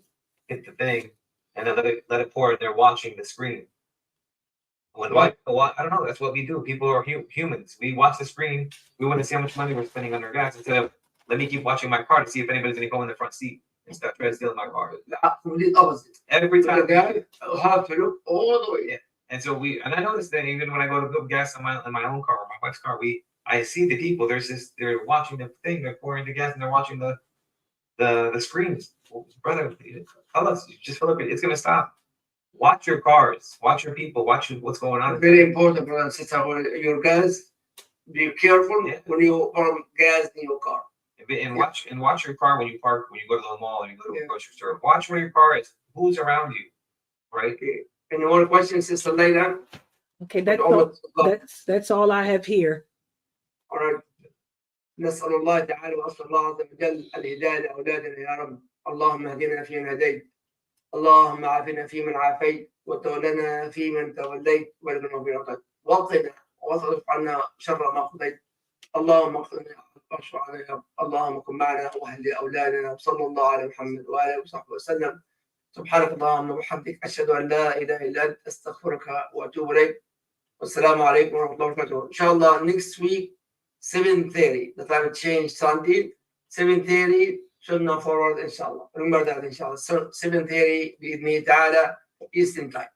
hit the thing and then let it pour, and they're watching the screen. I don't know. That's what we do. People are humans. We watch the screen. We want to see how much money we're spending on our gas instead of let me keep watching my car to see if anybody's going to go in the front seat and start trying to steal my car. Complete opposite. Every time. I have to look all the way. Yeah. And so I noticed that even when I go to put gas in my own car or my wife's car, I see the people. They're watching the thing. They're pouring the gas and they're watching the screens. Well, brother, tell us. Just fill up. It's going to stop. Watch your cars. Watch your people. Watch what's going on. Very important, brother and sister. Your gas. Be careful when you pour gas in your car. And watch your car when you park, when you go to the mall, or you go to a grocery store. Watch where your car is. Who's around you, right? Okay. Any more questions, Sister Layla? Okay, that's all I have here. All right. نسأل الله تعالى وأسأل الله عز وجل الهداية لأولادنا يا رب. اللهم اهدنا فيمن هديت. اللهم عافنا فيمن عافيت وتولنا فيمن توليت وبارك لنا فيما أعطيت وقنا واصرف عنا شر ما قضيت. اللهم اغفرنا واشفع علينا. اللهم كن معنا واهل اولادنا. وصلى الله على محمد واله وصحبه وسلم. سبحانك اللهم وبحمدك اشهد ان لا اله الا انت استغفرك واتوب اليك. والسلام عليكم ورحمه الله وبركاته. Inshallah, next week 7:30. The time changed Sunday. 7:30 Sunnahfollowers, inshallah. Remember that, inshallah. So 7:30 بإذن الله تعالى Eastern time.